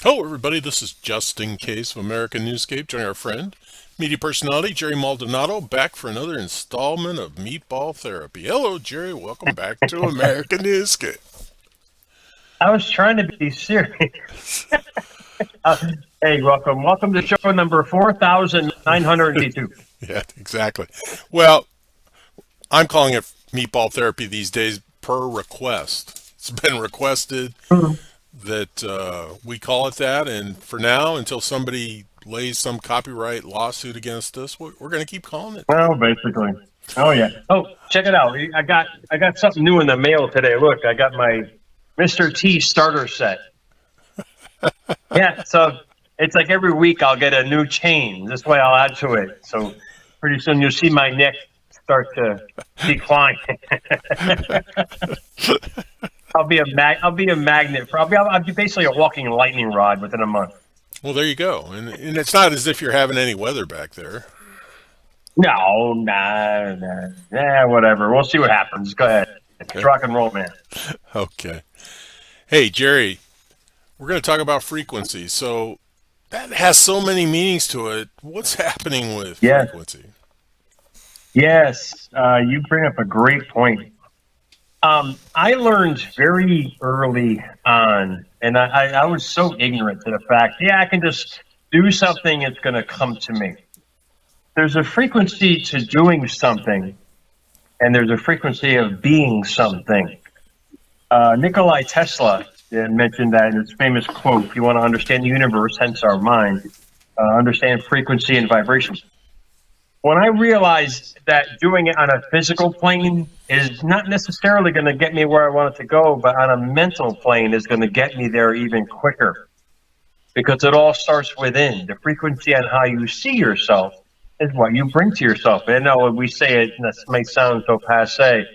Hello, everybody. This is Just in Case of American Newscape. Joining our friend, media personality Jerry Maldonado, back for another installment of Meatball Therapy. Hello, Jerry. Welcome back to American Newscape. I was trying to be serious. Uh, hey, welcome to show number 4,982. Yeah, exactly. Well, I'm calling it Meatball Therapy these days per request. It's been requested that we call it that, and for now, until somebody lays some copyright lawsuit against us, we're going to keep calling it that. Well, basically. Oh yeah. Oh, check it out. I got something new in the mail today. Look, I got my Mr. T starter set. Yeah, so it's like every week I'll get a new chain. This way I'll add to it. So pretty soon you'll see my neck start to decline. I'll be a magnet. I'll be basically a walking lightning rod within a month. Well, there you go. And it's not as if you're having any weather back there. No, whatever. We'll see what happens. Go ahead. It's Okay. rock and roll, man. Okay. Hey, Jerry, we're going to talk about frequency. So that has so many meanings to it. What's happening with Yes, frequency? yes. You bring up a great point. I learned very early on, and I was so ignorant to the fact, yeah, I can just do something, it's going to come to me. There's a frequency to doing something, and there's a frequency of being something. Nikolai Tesla mentioned that in his famous quote, if you want to understand the universe, hence our mind, understand frequency and vibration. When I realized that doing it on a physical plane is not necessarily going to get me where I want it to go, but on a mental plane is going to get me there even quicker because it all starts within. The frequency on how you see yourself is what you bring to yourself. I know we say it, and this may sound so passe,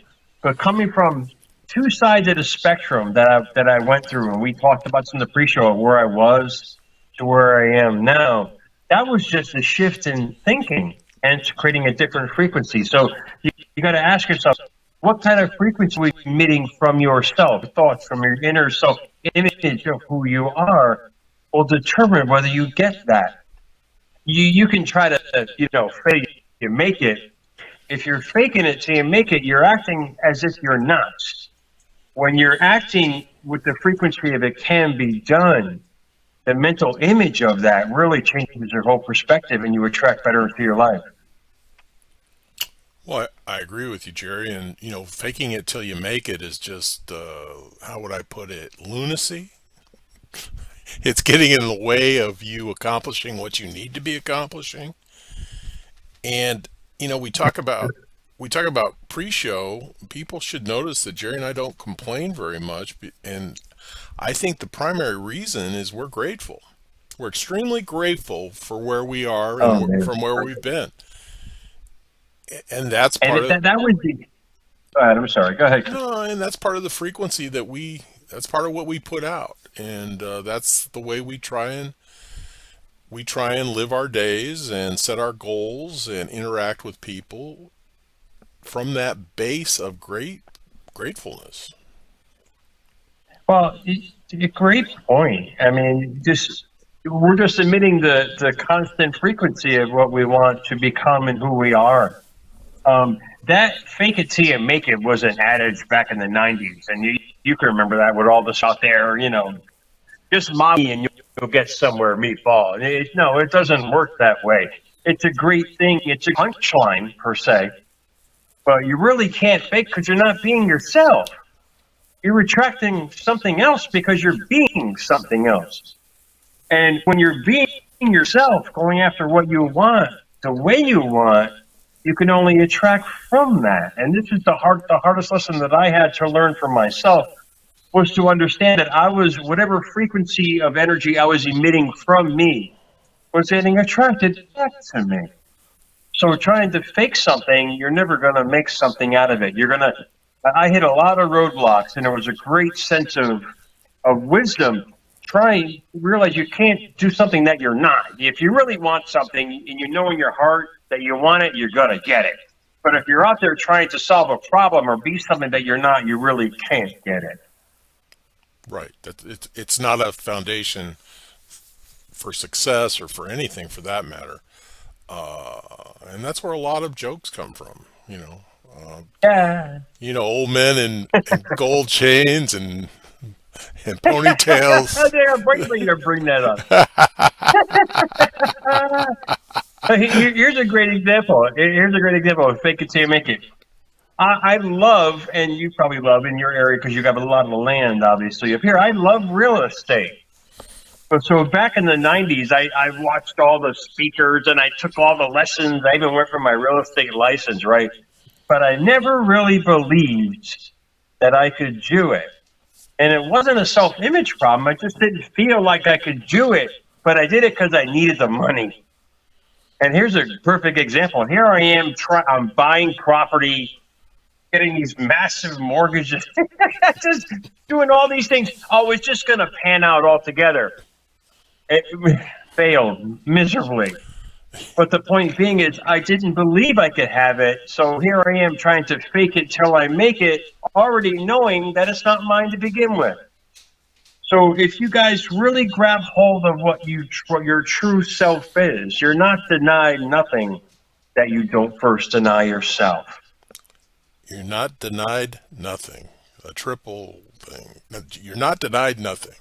but coming from two sides of the spectrum that I went through, and we talked about this in the pre-show of where I was to where I am now, that was just a shift in thinking and it's creating a different frequency. So you got to ask yourself, what kind of frequency are you emitting from yourself? Thoughts from your inner self image of who you are will determine whether you get that. You can try to fake you make it. If you're faking it till you make it, you're acting as if you're not. When you're acting with the frequency of it can be done, the mental image of that really changes your whole perspective and you attract better into your life. Well, I agree with you, Jerry. And, faking it till you make it is just, how would I put it, lunacy? It's getting in the way of you accomplishing what you need to be accomplishing. And we talk about pre-show. People should notice that Jerry and I don't complain very much, and I think the primary reason is we're grateful. We're extremely grateful for where we are and Oh man. from where we've been, and that's And part if of that would be, go ahead, I'm sorry. Go ahead. no, and that's part of the frequency that we. That's part of what we put out, and that's the way we try and live our days and set our goals and interact with people from that base of gratefulness. Well, a great point. I mean, just we're just emitting the constant frequency of what we want to become and who we are. That fake it till you make it was an adage back in the 90s. And you can remember that with all this out there, just mob me and you'll get somewhere, meatball. No, it doesn't work that way. It's a great thing. It's a punchline, per se, but you really can't fake because you're not being yourself. You're attracting something else because you're being something else. And when you're being yourself, going after what you want, the way you want, you can only attract from that. And this is the hardest lesson that I had to learn for myself was to understand that I was whatever frequency of energy I was emitting from me was getting attracted back to me. So trying to fake something, you're never going to make something out of it. I hit a lot of roadblocks, and there was a great sense of wisdom. Realize you can't do something that you're not. If you really want something and you know in your heart that you want it, you're going to get it. But if you're out there trying to solve a problem or be something that you're not, you really can't get it. Right. It's not a foundation for success or for anything for that matter. And that's where a lot of jokes come from. Yeah. Old men in gold chains and ponytails. They're waiting to bring that up. Here's a great example. Here's a great example of fake it till you make it. I love, and you probably love in your area because you got a lot of land, obviously, up here. I love real estate. So back in the 90s, I watched all the speakers and I took all the lessons. I even went for my real estate license, right? But I never really believed that I could do it. And it wasn't a self-image problem. I just didn't feel like I could do it. But I did it because I needed the money. And here's a perfect example. Here I am, I'm buying property, getting these massive mortgages, just doing all these things. Oh, it's just going to pan out altogether. It failed miserably. But the point being is I didn't believe I could have it. So here I am trying to fake it till I make it, already knowing that it's not mine to begin with. So if you guys really grab hold of what your true self is, you're not denied nothing that you don't first deny yourself. You're not denied nothing. A triple thing. You're not denied nothing.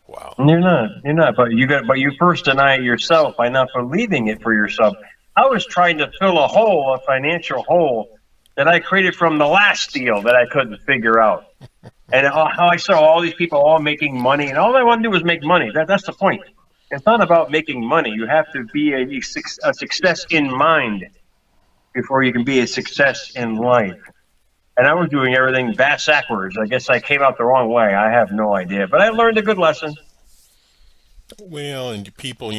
Wow. You're not. But you first deny it yourself by not believing it for yourself. I was trying to fill a financial hole that I created from the last deal that I couldn't figure out. And how I saw all these people all making money, and all I want to do was make money. That's the point. It's not about making money. You have to be a success in mind before you can be a success in life. And I was doing everything backwards. I guess I came out the wrong way. I have no idea. But I learned a good lesson. Well, and people,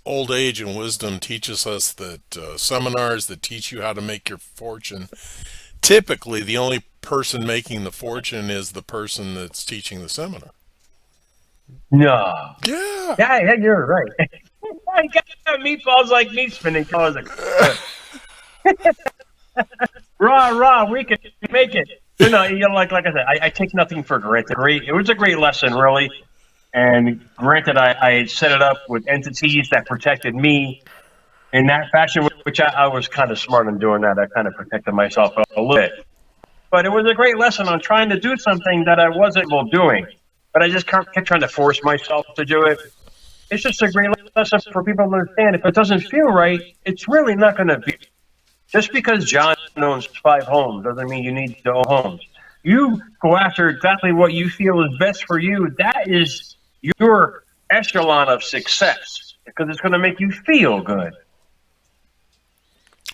old age and wisdom teaches us that seminars that teach you how to make your fortune, typically the only person making the fortune is the person that's teaching the seminar. No. Yeah. Yeah, you're right. I got meatballs like meat spinning. Rah, we can make it. Like I said, I take nothing for granted. It was a great lesson, really. And granted, I set it up with entities that protected me in that fashion, which I was kind of smart in doing that. I kind of protected myself a little bit. But it was a great lesson on trying to do something that I wasn't doing. But I just kept trying to force myself to do it. It's just a great lesson for people to understand. If it doesn't feel right, it's really not going to be. Just because John owns 5 homes doesn't mean you need to own homes. You go after exactly what you feel is best for you. That is your echelon of success because it's going to make you feel good.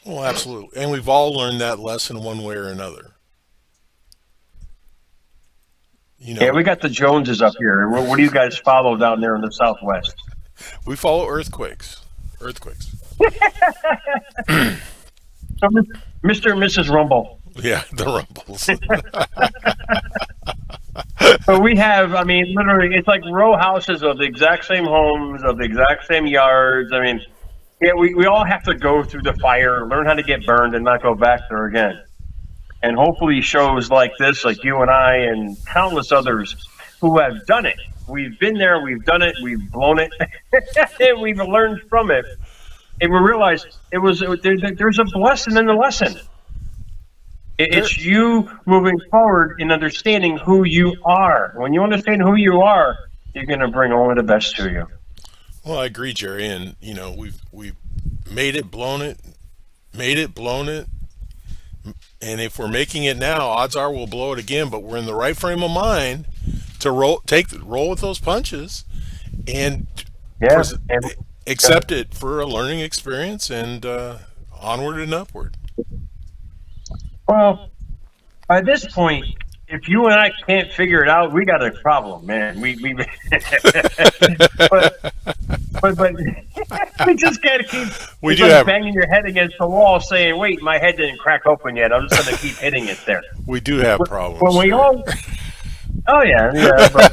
Well, absolutely. And we've all learned that lesson one way or another. Yeah, we got the Joneses up here. What do you guys follow down there in the Southwest? We follow earthquakes. So, Mr. and Mrs. Rumble. Yeah, the Rumbles. So we have, literally, it's like row houses of the exact same homes, of the exact same yards. Yeah, we all have to go through the fire, learn how to get burned, and not go back there again. And hopefully shows like this, like you and I and countless others who have done it. We've been there, we've done it, we've blown it, and we've learned from it. And we realized there's a blessing in the lesson. It's you moving forward in understanding who you are. When you understand who you are, you're going to bring only the best to you. Well, I agree, Jerry. And, we've made it, blown it, And if we're making it now, odds are we'll blow it again, but we're in the right frame of mind to roll with those punches and accept it for a learning experience and onward and upward. Well, by this point, if you and I can't figure it out, we got a problem, man. We but we just gotta keep banging your head against the wall, saying, "Wait, my head didn't crack open yet. I'm just gonna keep hitting it there." We do have problems. When we all, but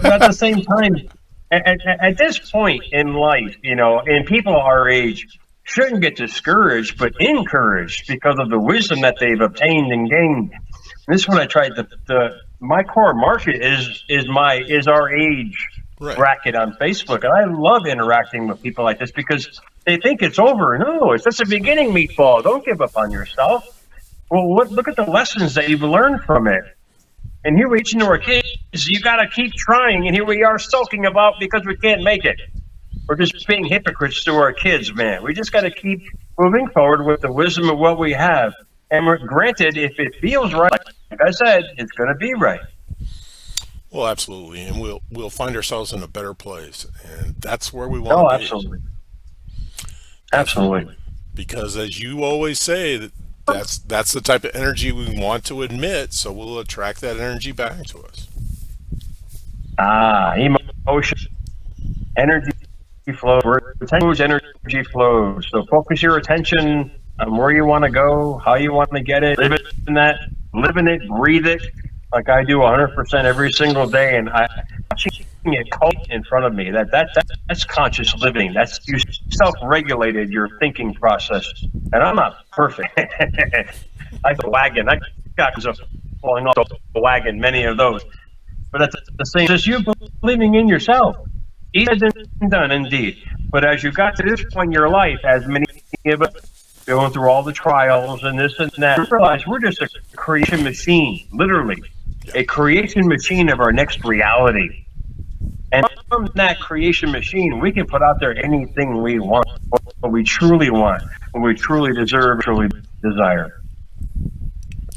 at the same time, at this point in life, and people our age shouldn't get discouraged, but encouraged because of the wisdom that they've obtained and gained. And this is what I tried my core market is our age. Right. bracket on Facebook, and I love interacting with people like this because they think it's over. No, it's just the beginning, Meatball. Don't give up on yourself. Well, look at the lessons that you've learned from it. And here we teach to our kids, you got to keep trying. And here we are sulking about because we can't make it. We're just being hypocrites to our kids, man. We just got to keep moving forward with the wisdom of what we have. And granted, if it feels right, like I said, it's going to be right. Well, absolutely, and we'll find ourselves in a better place, and that's where we want Oh, to be. absolutely. Absolutely. Because as you always say, that's the type of energy we want to emit, so we'll attract that energy back to us. Emotion, energy flows. Energy flows. So focus your attention on where you want to go, how you want to get it, live in it, breathe it, like I do 100% every single day, and I'm watching it in front of me. That's conscious living. That's you self-regulated your thinking process. And I'm not perfect. Like the wagon, I got falling off the wagon, many of those. But that's the same as you believing in yourself. Easy than done, indeed. But as you got to this point in your life, as many of us going through all the trials and this and that, we realize we're just a creation machine, literally. A creation machine of our next reality. And from that creation machine, we can put out there anything we want, what we truly want, what we truly deserve, truly desire.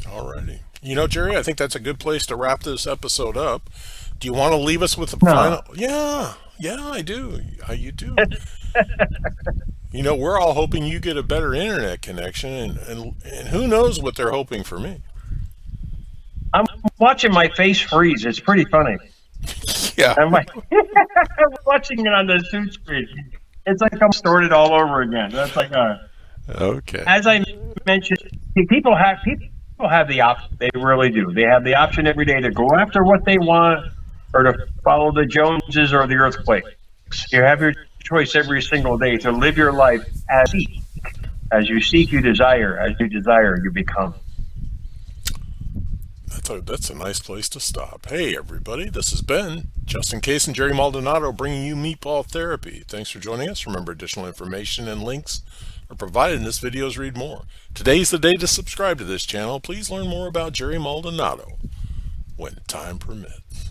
Alrighty. You know, Jerry, I think that's a good place to wrap this episode up. Do you want to leave us with a final? Yeah, I do. You do. You know, we're all hoping you get a better internet connection, and who knows what they're hoping for me. I'm watching my face freeze. It's pretty funny. Yeah. I'm watching it on the Zoom screen. It's like I'm started all over again. That's like okay. As I mentioned, people have the option. They really do. They have the option every day to go after what they want or to follow the Joneses or the earthquakes. You have your choice every single day to live your life as you seek, you desire. As you desire, you become. That's a nice place to stop. Hey, everybody, this has been Justin Case and Jerry Maldonado bringing you Meatball Therapy. Thanks for joining us. Remember, additional information and links are provided in this video's Read More. Today's the day to subscribe to this channel. Please learn more about Jerry Maldonado when time permits.